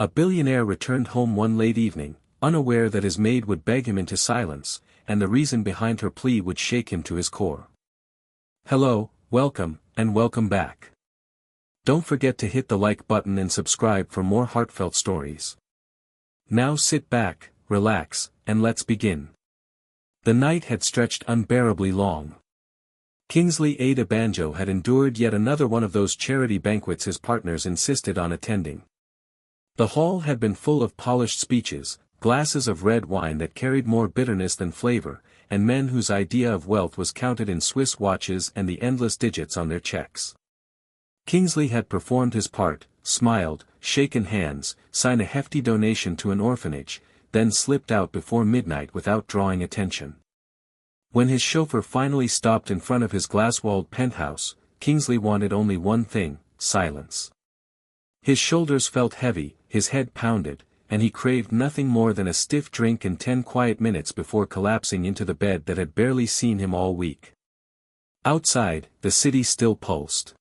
A billionaire returned home one late evening, unaware that his maid would beg him into silence, and the reason behind her plea would shake him to his core. Hello, welcome, and welcome back. Don't forget to hit the like button and subscribe for more heartfelt stories. Now sit back, relax, and let's begin. The night had stretched unbearably long. Kingsley Ada Banjo had endured yet another one of those charity banquets his partners insisted on attending. The hall had been full of polished speeches, glasses of red wine that carried more bitterness than flavor, and men whose idea of wealth was counted in Swiss watches and the endless digits on their checks. Kingsley had performed his part, smiled, shaken hands, signed a hefty donation to an orphanage, then slipped out before midnight without drawing attention. When his chauffeur finally stopped in front of his glass-walled penthouse, Kingsley wanted only one thing: silence. His shoulders felt heavy, his head pounded, and he craved nothing more than a stiff drink and 10 quiet minutes before collapsing into the bed that had barely seen him all week. Outside, the city still pulsed.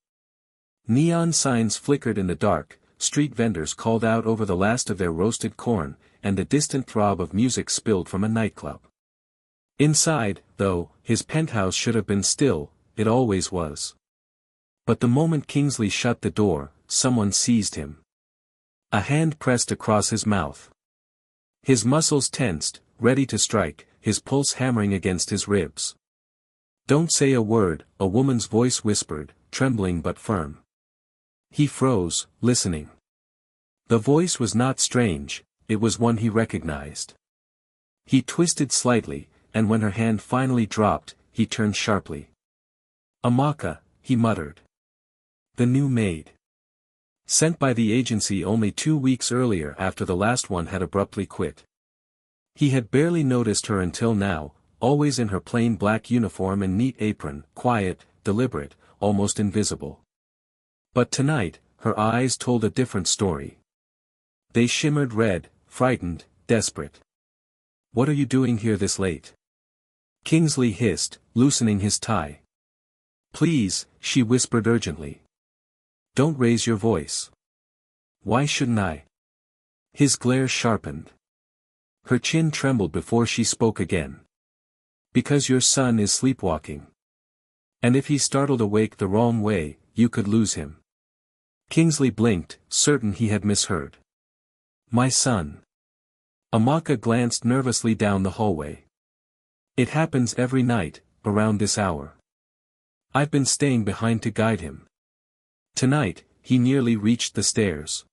Neon signs flickered in the dark, street vendors called out over the last of their roasted corn, and the distant throb of music spilled from a nightclub. Inside, though, his penthouse should have been still, it always was. But the moment Kingsley shut the door, someone seized him. A hand pressed across his mouth. His muscles tensed, ready to strike, his pulse hammering against his ribs. "Don't say a word," a woman's voice whispered, trembling but firm. He froze, listening. The voice was not strange, it was one he recognized. He twisted slightly, and when her hand finally dropped, he turned sharply. "Amaka," he muttered. The new maid. Sent by the agency only 2 weeks earlier after the last one had abruptly quit. He had barely noticed her until now, always in her plain black uniform and neat apron, quiet, deliberate, almost invisible. But tonight, her eyes told a different story. They shimmered red, frightened, desperate. "What are you doing here this late?" Kingsley hissed, loosening his tie. "Please," she whispered urgently. "Don't raise your voice." "Why shouldn't I?" His glare sharpened. Her chin trembled before she spoke again. "Because your son is sleepwalking. And if he's startled awake the wrong way, you could lose him." Kingsley blinked, certain he had misheard. "My son." Amaka glanced nervously down the hallway. "It happens every night, around this hour. I've been staying behind to guide him." Tonight, he nearly reached the stairs.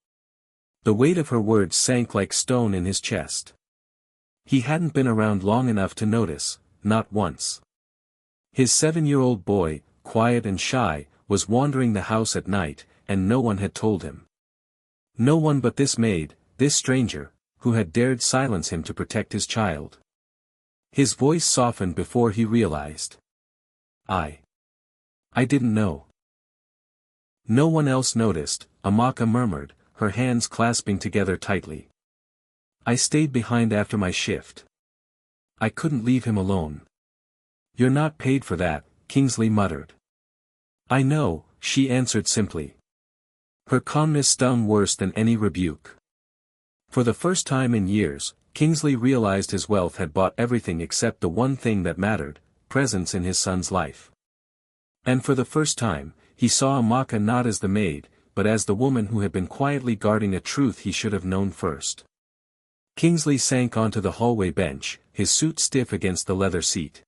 The weight of her words sank like stone in his chest. He hadn't been around long enough to notice, not once. His 7-year-old boy, quiet and shy, was wandering the house at night, and no one had told him. No one but this maid, this stranger, who had dared silence him to protect his child. His voice softened before he realized. I didn't know." "No one else noticed," Amaka murmured, her hands clasping together tightly. "I stayed behind after my shift. I couldn't leave him alone." "You're not paid for that," Kingsley muttered. "I know," she answered simply. Her calmness stung worse than any rebuke. For the first time in years, Kingsley realized his wealth had bought everything except the one thing that mattered: presence in his son's life. And for the first time, he saw Amaka not as the maid, but as the woman who had been quietly guarding a truth he should have known first. Kingsley sank onto the hallway bench, his suit stiff against the leather seat.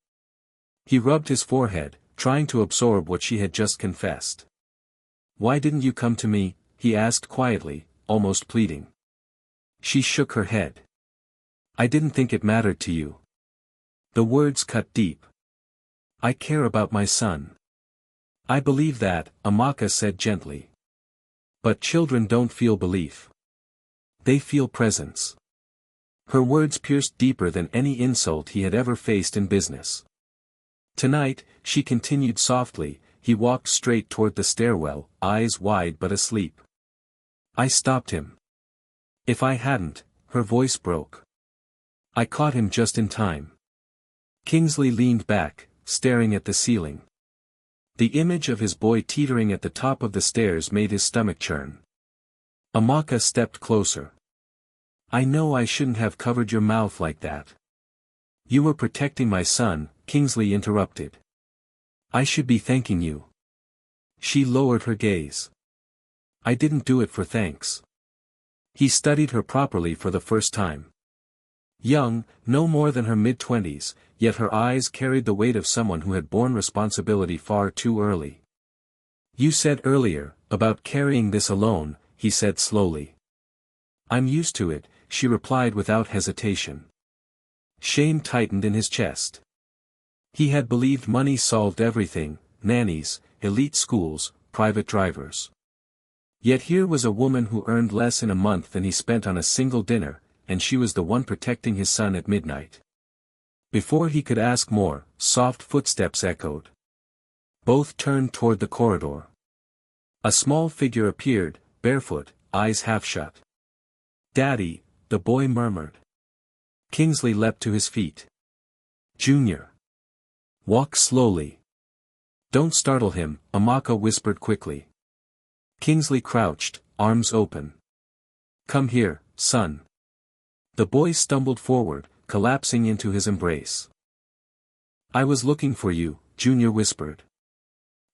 He rubbed his forehead, trying to absorb what she had just confessed. "Why didn't you come to me?" he asked quietly, almost pleading. She shook her head. "I didn't think it mattered to you." The words cut deep. "I care about my son." "I believe that," Amaka said gently. "But children don't feel belief. They feel presence." Her words pierced deeper than any insult he had ever faced in business. "Tonight," she continued softly, he walked straight toward the stairwell, eyes wide but asleep. "I stopped him. If I hadn't," her voice broke. "I caught him just in time." Kingsley leaned back, staring at the ceiling. The image of his boy teetering at the top of the stairs made his stomach churn. Amaka stepped closer. I know I shouldn't have covered your mouth like that. You were protecting my son, Kingsley interrupted. I should be thanking you. She lowered her gaze. I didn't do it for thanks. He studied her properly for the first time. Young, no more than her mid-20s, yet her eyes carried the weight of someone who had borne responsibility far too early. You said earlier, about carrying this alone, he said slowly. I'm used to it, she replied without hesitation. Shame tightened in his chest. He had believed money solved everything, nannies, elite schools, private drivers. Yet here was a woman who earned less in a month than he spent on a single dinner, and she was the one protecting his son at midnight. Before he could ask more, soft footsteps echoed. Both turned toward the corridor. A small figure appeared, barefoot, eyes half shut. Daddy, the boy murmured. Kingsley leapt to his feet. Junior. Walk slowly. Don't startle him, Amaka whispered quickly. Kingsley crouched, arms open. Come here, son. The boy stumbled forward, collapsing into his embrace. I was looking for you, Junior whispered.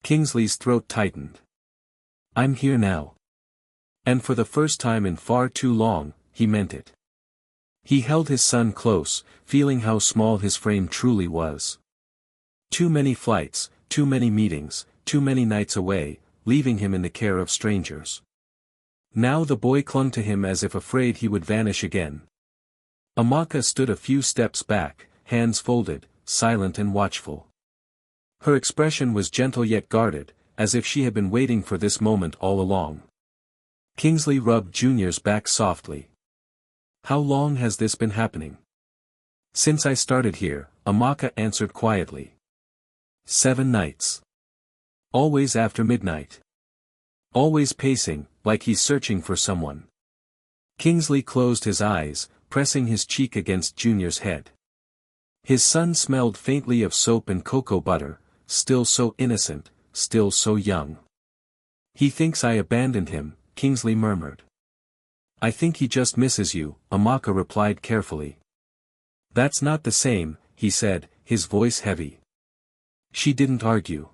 Kingsley's throat tightened. I'm here now. And for the first time in far too long, he meant it. He held his son close, feeling how small his frame truly was. Too many flights, too many meetings, too many nights away, leaving him in the care of strangers. Now the boy clung to him as if afraid he would vanish again. Amaka stood a few steps back, hands folded, silent and watchful. Her expression was gentle yet guarded, as if she had been waiting for this moment all along. Kingsley rubbed Junior's back softly. How long has this been happening? Since I started here, Amaka answered quietly. 7 nights. Always after midnight. Always pacing, like he's searching for someone. Kingsley closed his eyes, pressing his cheek against Junior's head. His son smelled faintly of soap and cocoa butter, still so innocent, still so young. He thinks I abandoned him, Kingsley murmured. I think he just misses you, Amaka replied carefully. That's not the same, he said, his voice heavy. She didn't argue.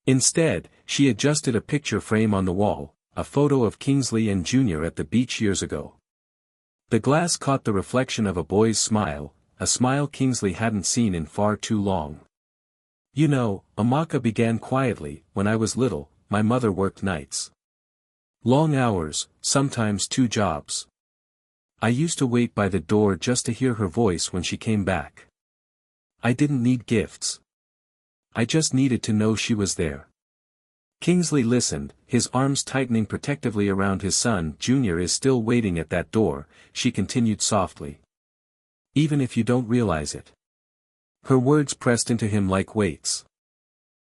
Instead, she adjusted a picture frame on the wall, a photo of Kingsley and Junior at the beach years ago. The glass caught the reflection of a boy's smile, a smile Kingsley hadn't seen in far too long. You know, Amaka began quietly, when I was little, my mother worked nights. Long hours, sometimes 2 jobs. I used to wait by the door just to hear her voice when she came back. I didn't need gifts. I just needed to know she was there. Kingsley listened, his arms tightening protectively around his son. Junior is still waiting at that door, she continued softly. Even if you don't realize it. Her words pressed into him like weights.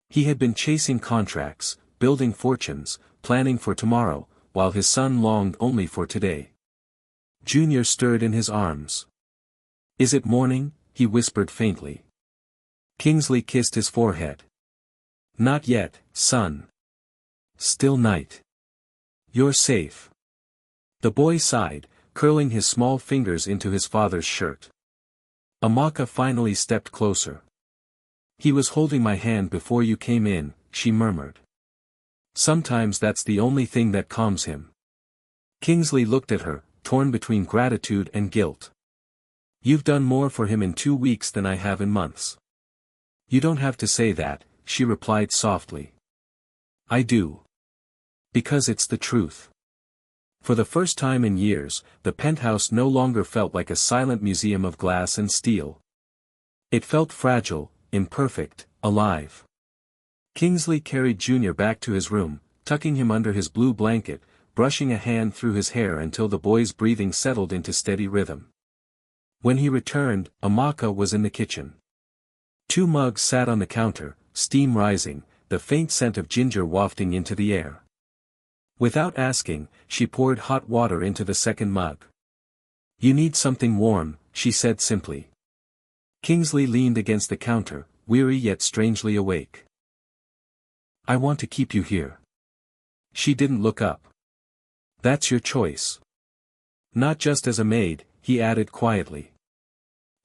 He had been chasing contracts, building fortunes, planning for tomorrow, while his son longed only for today. Junior stirred in his arms. Is it morning? He whispered faintly. Kingsley kissed his forehead. Not yet, son. Still night. You're safe. The boy sighed, curling his small fingers into his father's shirt. Amaka finally stepped closer. He was holding my hand before you came in, she murmured. Sometimes that's the only thing that calms him. Kingsley looked at her, torn between gratitude and guilt. You've done more for him in 2 weeks than I have in months. You don't have to say that, she replied softly. I do. Because it's the truth. For the first time in years, the penthouse no longer felt like a silent museum of glass and steel. It felt fragile, imperfect, alive. Kingsley carried Junior back to his room, tucking him under his blue blanket, brushing a hand through his hair until the boy's breathing settled into steady rhythm. When he returned, Amaka was in the kitchen. 2 mugs sat on the counter, steam rising, the faint scent of ginger wafting into the air. Without asking, she poured hot water into the second mug. You need something warm, she said simply. Kingsley leaned against the counter, weary yet strangely awake. I want to keep you here. She didn't look up. That's your choice. Not just as a maid, he added quietly.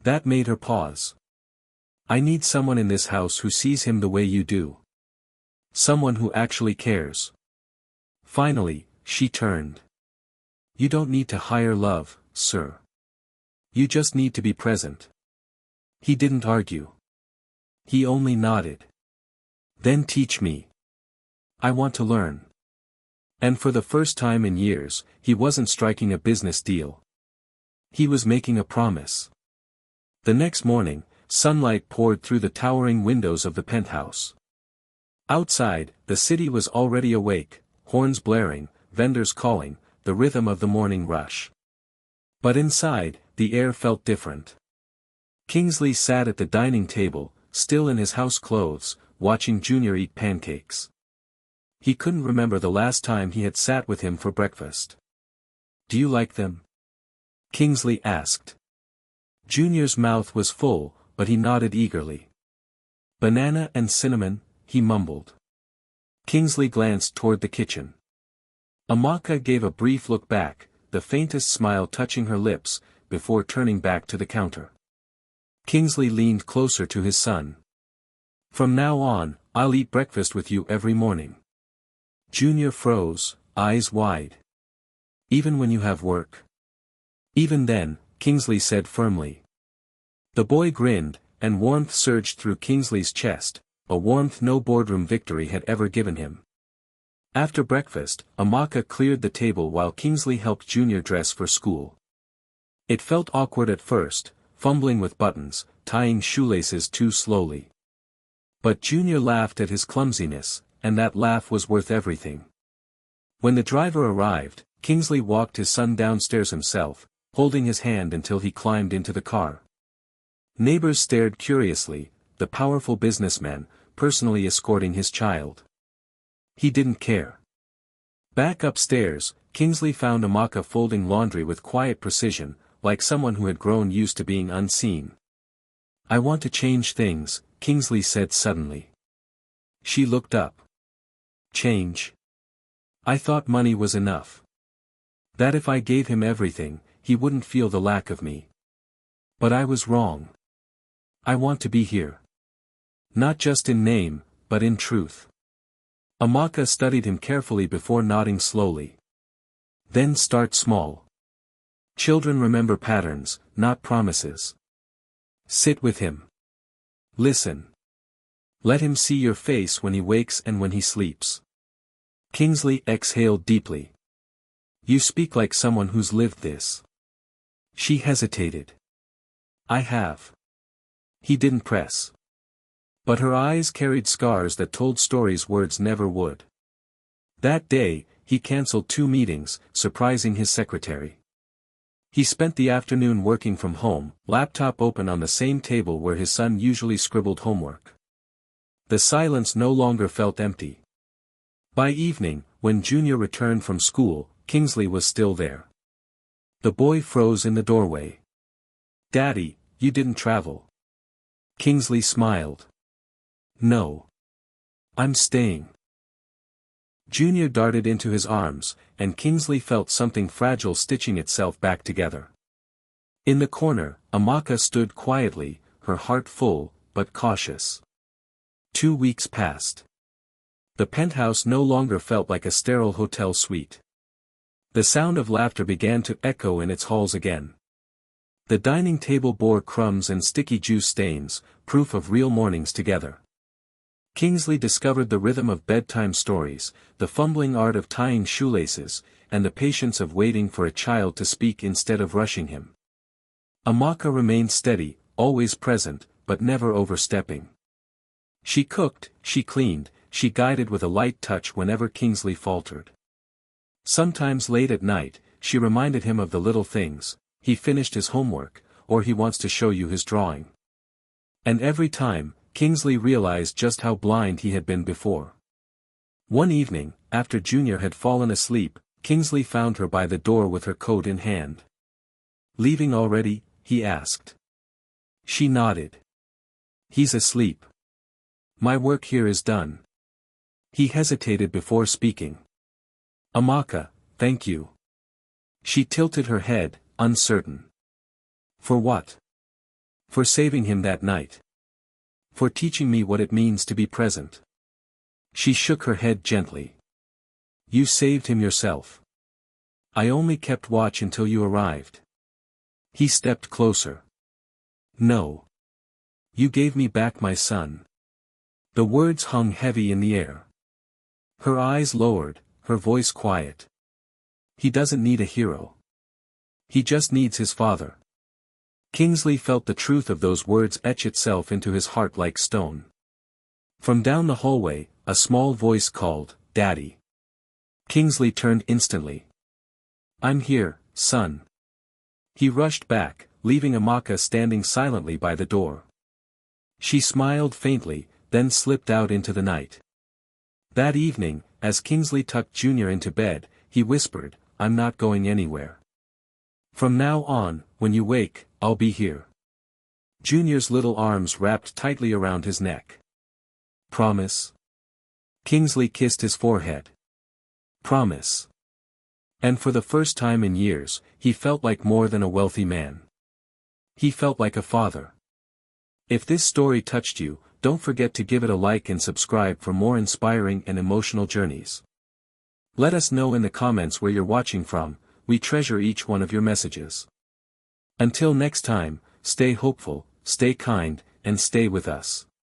That made her pause. I need someone in this house who sees him the way you do. Someone who actually cares. Finally, she turned. You don't need to hire love, sir. You just need to be present. He didn't argue. He only nodded. Then teach me. I want to learn. And for the first time in years, he wasn't striking a business deal. He was making a promise. The next morning, sunlight poured through the towering windows of the penthouse. Outside, the city was already awake, horns blaring, vendors calling, the rhythm of the morning rush. But inside, the air felt different. Kingsley sat at the dining table, still in his house clothes, watching Junior eat pancakes. He couldn't remember the last time he had sat with him for breakfast. Do you like them? Kingsley asked. Junior's mouth was full, but he nodded eagerly. Banana and cinnamon, he mumbled. Kingsley glanced toward the kitchen. Amaka gave a brief look back, the faintest smile touching her lips, before turning back to the counter. Kingsley leaned closer to his son. From now on, I'll eat breakfast with you every morning. Junior froze, eyes wide. Even when you have work? Even then, Kingsley said firmly. The boy grinned, and warmth surged through Kingsley's chest, a warmth no boardroom victory had ever given him. After breakfast, Amaka cleared the table while Kingsley helped Junior dress for school. It felt awkward at first, fumbling with buttons, tying shoelaces too slowly. But Junior laughed at his clumsiness, and that laugh was worth everything. When the driver arrived, Kingsley walked his son downstairs himself, holding his hand until he climbed into the car. Neighbors stared curiously, the powerful businessman, personally escorting his child. He didn't care. Back upstairs, Kingsley found Amaka folding laundry with quiet precision, like someone who had grown used to being unseen. I want to change things, Kingsley said suddenly. She looked up. Change? I thought money was enough. That if I gave him everything, he wouldn't feel the lack of me. But I was wrong. I want to be here. Not just in name, but in truth. Amaka studied him carefully before nodding slowly. Then start small. Children remember patterns, not promises. Sit with him. Listen. Let him see your face when he wakes and when he sleeps. Kingsley exhaled deeply. You speak like someone who's lived this. She hesitated. I have. He didn't press. But her eyes carried scars that told stories words never would. That day, he canceled 2 meetings, surprising his secretary. He spent the afternoon working from home, laptop open on the same table where his son usually scribbled homework. The silence no longer felt empty. By evening, when Junior returned from school, Kingsley was still there. The boy froze in the doorway. Daddy, you didn't travel. Kingsley smiled. No. I'm staying. Junior darted into his arms, and Kingsley felt something fragile stitching itself back together. In the corner, Amaka stood quietly, her heart full, but cautious. 2 weeks passed. The penthouse no longer felt like a sterile hotel suite. The sound of laughter began to echo in its halls again. The dining table bore crumbs and sticky juice stains, proof of real mornings together. Kingsley discovered the rhythm of bedtime stories, the fumbling art of tying shoelaces, and the patience of waiting for a child to speak instead of rushing him. Amaka remained steady, always present, but never overstepping. She cooked, she cleaned, she guided with a light touch whenever Kingsley faltered. Sometimes late at night, she reminded him of the little things, he finished his homework, or he wants to show you his drawing. And every time, Kingsley realized just how blind he had been before. One evening, after Junior had fallen asleep, Kingsley found her by the door with her coat in hand. Leaving already? He asked. She nodded. He's asleep. My work here is done. He hesitated before speaking. Amaka, thank you. She tilted her head, uncertain. For what? For saving him that night. For teaching me what it means to be present. She shook her head gently. You saved him yourself. I only kept watch until you arrived. He stepped closer. No. You gave me back my son. The words hung heavy in the air. Her eyes lowered, her voice quiet. He doesn't need a hero. He just needs his father. Kingsley felt the truth of those words etch itself into his heart like stone. From down the hallway, a small voice called, "Daddy." Kingsley turned instantly. "I'm here, son." He rushed back, leaving Amaka standing silently by the door. She smiled faintly, then slipped out into the night. That evening, as Kingsley tucked Junior into bed, he whispered, "I'm not going anywhere. From now on, when you wake, I'll be here." Junior's little arms wrapped tightly around his neck. "Promise?" Kingsley kissed his forehead. "Promise." And for the first time in years, he felt like more than a wealthy man. He felt like a father. If this story touched you, don't forget to give it a like and subscribe for more inspiring and emotional journeys. Let us know in the comments where you're watching from. We treasure each one of your messages. Until next time, stay hopeful, stay kind, and stay with us.